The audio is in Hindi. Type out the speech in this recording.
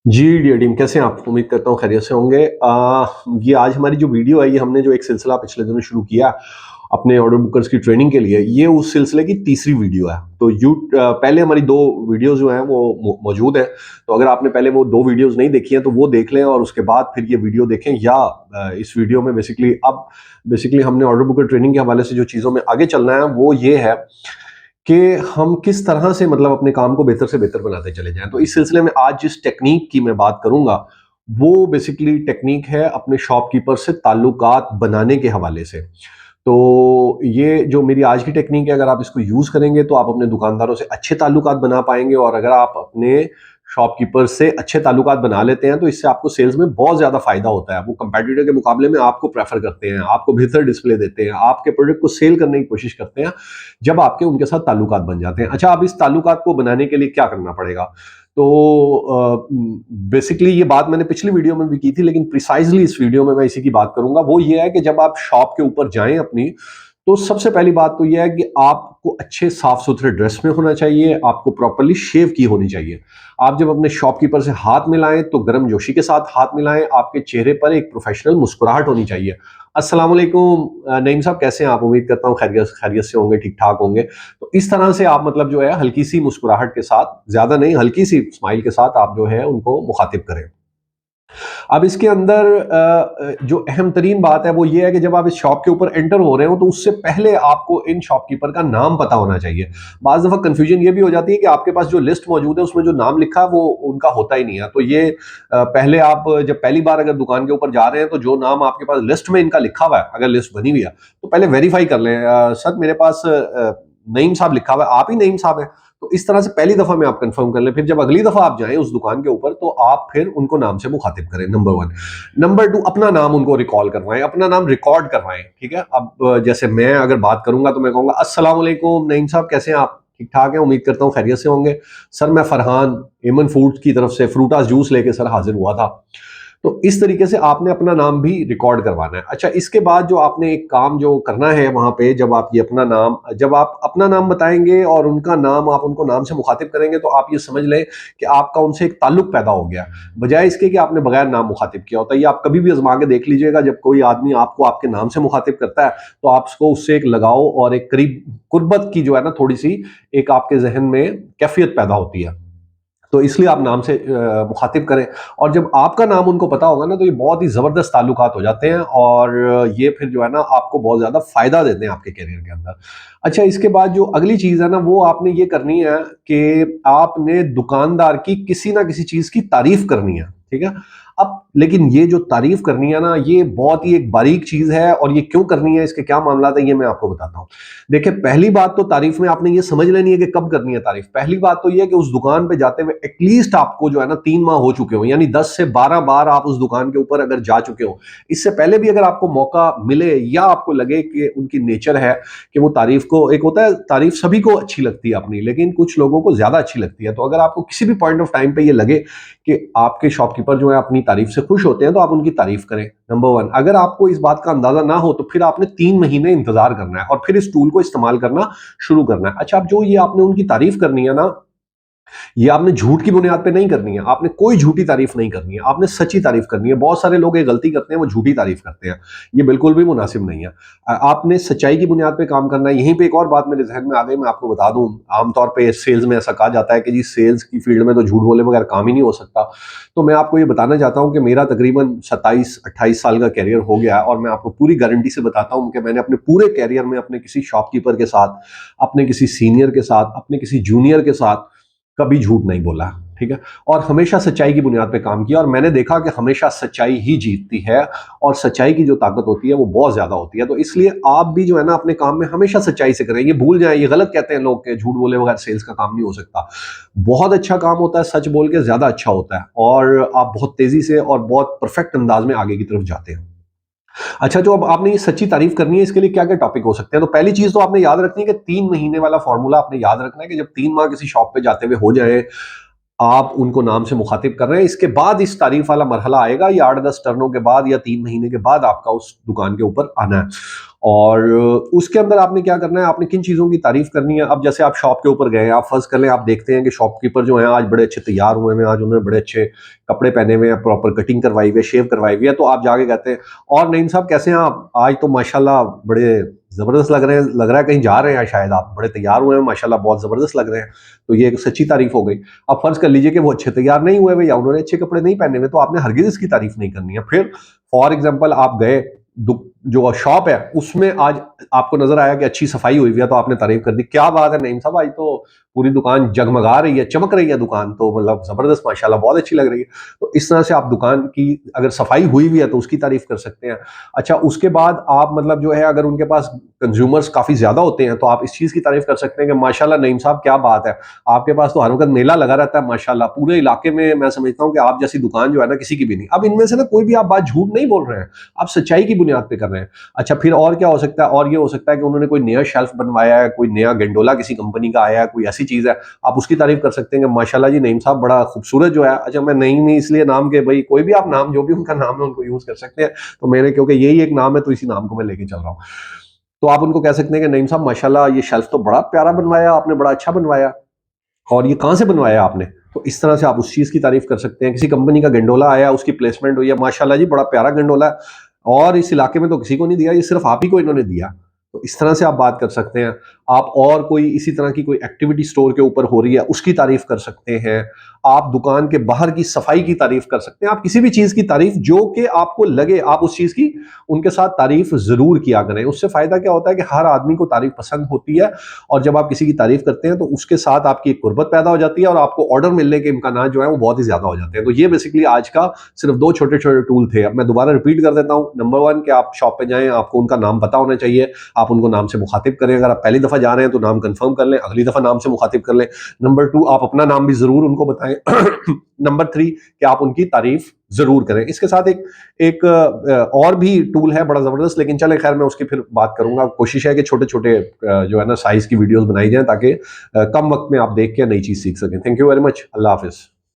जी, डियर टीम कैसे हैं आप? उम्मीद करता हूँ खैरियत से होंगे। ये आज हमारी जो वीडियो है ये हमने जो एक सिलसिला पिछले दिनों शुरू किया अपने ऑडियो बुकर्स की ट्रेनिंग के लिए, ये उस सिलसिले की तीसरी वीडियो है। तो पहले हमारी 2 वीडियोज़ जो हैं वो मौजूद हैं। तो अगर आपने पहले वो 2 वीडियोज़ नहीं देखी हैं तो वो देख लें और उसके बाद फिर ये वीडियो देखें या इस वीडियो में बेसिकली हमने ऑडियो बुकर ट्रेनिंग के हवाले से जो चीज़ों में आगे चलना है वो ये है कि हम किस तरह से मतलब अपने काम को बेहतर से बेहतर बनाते चले जाएँ। तो इस सिलसिले में आज जिस टेक्नीक की मैं बात करूँगा, वो बेसिकली टेक्नीक है अपने शॉपकीपर से ताल्लुकात बनाने के हवाले से। तो ये जो मेरी आज की टेक्नीक है, अगर आप इसको यूज़ करेंगे तो आप अपने दुकानदारों से अच्छे ताल्लुकात बना पाएँगे और अगर आप अपने शॉपकीपर से अच्छे ताल्लुकात बना लेते हैं, तो इससे आपको सेल्स में बहुत ज़्यादा फ़ायदा होता है। वो कंपैटिटर के मुकाबले में आपको प्रेफ़र करते हैं, आपको बेहतर डिस्प्ले देते हैं, आपके प्रोडक्ट को सेल करने की कोशिश करते हैं, जब आपके उनके साथ ताल्लुकात बन जाते हैं। अच्छा, अब इस ताल्लुकात को बनाने के लिए क्या करना पड़ेगा? तो बेसिकली ये बात मैंने पिछली वीडियो में भी की थी, लेकिन प्रिसाइज़ली इस वीडियो में मैं इसी की बात करूँगा। वो ये है कि जब आप शॉप के ऊपर जाएँ अपनी, तो सबसे पहली बात तो ये है कि आपको अच्छे साफ-सुथरे ड्रेस में होना चाहिए, आपको प्रॉपर्ली शेव की होनी चाहिए। आप जब अपने शॉपकीपर से हाथ मिलाएँ, तो गर्मजोशी के साथ हाथ मिलाएँ, आपके चेहरे पर एक प्रोफ़ेशनल मुस्कुराहट होनी चाहिए। अस्सलाम वालेकुम नईम साहब कैसे हैं आप? उम्मीद करता हूँ खैरियत खैरियत से होंगे, ठीक-ठाक होंगे। तो इस तरह से आप मतलब जो है हल्की-सी मुस्कुराहट के साथ, ज़्यादा नहीं हल्की-सी स्माइल के साथ आप जो है उनको मुखातिब करें। अब इसके अंदर जो अहम तरीन बात है वो ये है कि जब आप इस शॉप के ऊपर एंटर हो रहे हो तो उससे पहले आपको इन शॉपकीपर का नाम पता होना चाहिए। बाज़ दफ़ा कन्फ्यूजन ये भी हो जाती है कि आपके पास जो लिस्ट मौजूद है उसमें जो नाम लिखा है वो उनका होता ही नहीं है। तो ये पहले आप जब पहली बार अगर दुकान के ऊपर जा रहे हैं तो जो नाम आपके पास लिस्ट में इनका लिखा हुआ है, अगर लिस्ट बनी हुई है, तो पहले वेरीफ़ाई कर लें सर मेरे पास नईम साहब लिखा हुआ है, आप ही नईम साहब हैं? तो इस तरह से पहली दफ़ा में आप कंफर्म कर लें, फिर जब अगली दफ़ा आप जाएँ उस दुकान के ऊपर तो आप फिर उनको नाम से मुखातिब करें, नंबर 1। नंबर 2 अपना नाम उनको रिकॉल करवाएँ, अपना नाम रिकॉर्ड करवाएँ, ठीक है? अब जैसे मैं अगर बात करूँगा तो मैं कहूँगा अस्सलाम वालेकुम नईम साहब कैसे हैं आप? ठीक-ठाक हैं, उम्मीद करता हूँ खैरियत से होंगे। सर मैं फरहान, एमन फूड्स की तरफ से फ्रूटास जूस लेके सर हाज़िर हुआ था। तो इस तरीके से आपने अपना नाम भी रिकॉर्ड करवाना है। अच्छा, इसके बाद जो आपने एक काम जो करना है वहाँ पे जब आप अपना नाम बताएँगे और उनका नाम आप उनको नाम से मुखातिब करेंगे तो आप ये समझ लें कि आपका उनसे एक ताल्लुक पैदा हो गया। बजाए इसके कि आपने बगैर नाम मुखातिब किया होता है। ये आप कभी भी आज़मा के देख लीजिएगा, जब कोई आदमी आपको आपके नाम से मुखातिब करता है, तो आपको उससे एक लगाव और एक करीब कुर्बत की जो है ना थोड़ी-सी एक आपके ज़हन में कैफ़ियत पैदा होती है। तो इसलिए आप नाम से मुखातिब करें और जब आपका नाम उनको पता होगा ना तो ये बहुत ही ज़बरदस्त ताल्लुकात हो जाते हैं और ये फिर जो है ना आपको बहुत ज़्यादा फ़ायदा देते हैं आपके करियर के अंदर। अच्छा, इसके बाद जो अगली चीज़ है ना वो आपने ये करनी है कि आपने दुकानदार की किसी ना किसी चीज़ की तारीफ़ करनी है, ठीक है? अब लेकिन ये जो तारीफ़ करनी है ना ये बहुत ही एक बारीक चीज़ है और ये क्यों करनी है, इसके क्या मामलात हैं ये मैं आपको बताता हूँ। देखिए, पहली बात तो तारीफ में आपने ये समझ लेनी है कि कब करनी है तारीफ। पहली बात तो ये है कि उस दुकान पे जाते हुए एटलीस्ट आपको जो है ना 3 माह हो चुके हो, यानी 10 से 12 बार आप उस दुकान के ऊपर अगर जा चुके हो। इससे पहले भी अगर आपको मौका मिले या आपको लगे कि उनकी नेचर है कि वो तारीफ को, एक होता है तारीफ सभी को अच्छी लगती है अपनी, लेकिन कुछ लोगों को ज़्यादा अच्छी लगती है। तो अगर आपको किसी भी पॉइंट ऑफ टाइम पे ये लगे कि आपके शॉपकीपर जो है अपनी तारीफ से खुश होते हैं, तो आप उनकी तारीफ करें, नंबर 1। अगर आपको इस बात का अंदाज़ा ना हो, तो फिर आपने 3 महीने इंतज़ार करना है और फिर इस टूल को इस्तेमाल करना शुरू करना है। अच्छा, अब जो ये आपने उनकी तारीफ़ करनी है ना, ये आपने झूठ की बुनियाद पे नहीं करनी है, आपने कोई झूठी तारीफ नहीं करनी है, आपने सच्ची तारीफ करनी है। बहुत सारे लोग ये गलती करते हैं, वो झूठी तारीफ करते हैं, ये बिल्कुल भी मुनासिब नहीं है। आपने सच्चाई की बुनियाद पे काम करना है। यहीं पे एक और बात मेरे जहन में आ गई, मैं आपको बता दूं, आमतौर पे सेल्स में ऐसा कहा जाता है कि जी सेल्स की फील्ड में तो झूठ बोले बगैर काम ही नहीं हो सकता। तो मैं आपको ये बताना चाहता हूँ कि मेरा तकरीबन 27-28 साल का कैरियर हो गया है और मैं आपको पूरी गारंटी से बताता हूँ कि मैंने अपने पूरे कैरियर में अपने किसी शॉपकीपर के साथ, अपने किसी सीनियर के साथ, अपने किसी जूनियर के साथ कभी झूठ नहीं बोला, ठीक है? और हमेशा सच्चाई की बुनियाद पे काम किया और मैंने देखा कि हमेशा सच्चाई ही जीतती है और सच्चाई की जो ताकत होती है वो बहुत ज़्यादा होती है। तो इसलिए आप भी जो है ना अपने काम में हमेशा सच्चाई से करें। ये भूल जाएँ, ये गलत कहते हैं लोग कि झूठ बोले बगैर सेल्स का काम नहीं हो सकता। बहुत अच्छा काम होता है, सच बोल के ज़्यादा अच्छा होता है और आप बहुत तेज़ी से और बहुत परफेक्ट अंदाज में आगे की तरफ जाते हैं। अच्छा, जो अब आपने ये सच्ची तारीफ करनी है, इसके लिए क्या-क्या टॉपिक हो सकते हैं? तो पहली चीज़ तो आपने याद रखनी है कि 3 महीने वाला फ़ॉर्मूला आपने याद रखना है कि जब 3 माह किसी शॉप पे जाते हुए हो जाएँ, आप उनको नाम से मुखातिब कर रहे हैं। इसके बाद इस तारीफ वाला मरहला आएगा, या 8-10 टर्नों के बाद या 3 महीने के बाद आपका उस दुकान के ऊपर आना है। और उसके अंदर आपने क्या करना है, आपने किन चीज़ों की तारीफ करनी है। अब जैसे आप शॉप के ऊपर गए हैं, आप फर्ज कर लें, आप देखते हैं कि शॉपकीपर जो है आज बड़े अच्छे तैयार हुए हैं, आज उन्होंने बड़े अच्छे कपड़े पहने हुए हैं, प्रॉपर कटिंग करवाई हुई है, शेव करवाई हुई है, तो आप जाके कहते हैं, और नईम साहब कैसे हैं आप, आज तो माशाल्लाह बड़े ज़बरदस्त लग रहे हैं, लग रहा है कहीं जा रहे हैं शायद, आप बड़े तैयार हुए हैं माशाल्लाह, बहुत ज़बरदस्त लग रहे हैं। तो ये एक सच्ची तारीफ हो गई। अब फर्ज कर लीजिए कि वो अच्छे तैयार नहीं हुए या उन्होंने अच्छे कपड़े नहीं पहने हुए, तो आपने हरगिज इसकी तारीफ नहीं करनी है। फिर फॉर एग्जाम्पल आप गए, जो शॉप है उसमें आज आपको नजर आया कि अच्छी सफाई हुई है, तो आपने तारीफ कर दी, क्या बात है नईम साहब, आज तो पूरी दुकान जगमगा रही है, चमक रही है दुकान, तो मतलब जबरदस्त माशाल्लाह बहुत अच्छी लग रही है। तो इस तरह से आप दुकान की अगर सफाई हुई भी है तो उसकी तारीफ कर सकते हैं। अच्छा, उसके बाद आप मतलब जो है, अगर उनके पास कंज्यूमर्स काफी ज्यादा होते हैं तो आप इस चीज की तारीफ कर सकते हैं कि माशाल्लाह नईम साहब क्या बात है, आपके पास तो हर वक्त मेला लगा रहता है माशाल्लाह, पूरे इलाके में मैं समझता हूँ कि आप जैसी दुकान जो है ना किसी की भी नहीं। अब इनमें से ना कोई भी आप बात झूठ नहीं बोल रहे हैं, आप सच्चाई की बुनियाद पे कर रहे हैं। अच्छा, फिर और क्या हो सकता है, और ये हो सकता है कि उन्होंने कोई नया शेल्फ बनवाया है, कोई नया गंडोला किसी कंपनी का आया है, कोई ऐसी चीज है, आप उसकी तारीफ कर सकते हैं कि माशाल्लाह जी नईम साहब बड़ा खूबसूरत जो है। अच्छा, मैं नईम नहीं इसलिए नाम के, भाई कोई भी आप नाम, जो भी उनका नाम है उनको यूज कर सकते हैं, तो मैंने क्योंकि यही एक नाम है तो इसी नाम को मैं लेके चल रहा हूँ। तो आप उनको कह सकते हैं कि नईम साहब माशाल्लाह ये शेल्फ तो बड़ा प्यारा बनवाया आपने, बड़ा अच्छा बनवाया, और ये कहाँ से बनवाया आपने। तो इस तरह से आप उस चीज की तारीफ कर सकते हैं। किसी कंपनी का गंडोला आया, उसकी प्लेसमेंट हुई है, माशाल्लाह जी बड़ा प्यारा गंडोला है, और इस इलाके में तो किसी को नहीं दिया, ये सिर्फ आप ही को इन्होंने दिया। तो इस तरह से आप बात कर सकते हैं। आप और कोई इसी तरह की कोई एक्टिविटी स्टोर के ऊपर हो रही है उसकी तारीफ कर सकते हैं। आप दुकान के बाहर की सफाई की तारीफ कर सकते हैं। आप किसी भी चीज की तारीफ जो कि आपको लगे, आप उस चीज की उनके साथ तारीफ जरूर किया करें। उससे फायदा क्या होता है कि हर आदमी को तारीफ पसंद होती है, और जब आप किसी की तारीफ करते हैं तो उसके साथ आपकी एक कुर्बत पैदा हो जाती है, और आपको ऑर्डर मिलने के इम्कान जो है वो बहुत ही ज्यादा हो जाते हैं। तो ये बेसिकली आज का सिर्फ 2 छोटे छोटे टूल थे। अब मैं दोबारा रिपीट कर देता हूं। नंबर 1 कि आप शॉप पे जाएं, आपको उनका नाम पता होना चाहिए, आप उनको नाम से मुखातिब करें। अगर आप पहली दफा जा रहे हैं तो नाम कंफर्म कर लें, अगली दफा नाम से मुखातिब कर लें। नंबर 2, आप अपना नाम भी जरूर उनको बताएं। नंबर 3 कि आप उनकी तारीफ जरूर करें। इसके साथ एक और भी टूल है बड़ा जबरदस्त, लेकिन चले खैर मैं उसकी फिर बात करूंगा। कोशिश है कि छोटे छोटे जो है ना साइज की वीडियोस बनाई जाएं, ताकि कम वक्त में आप देख के नई चीज सीख सकें। Thank you very much. Allah Hafiz.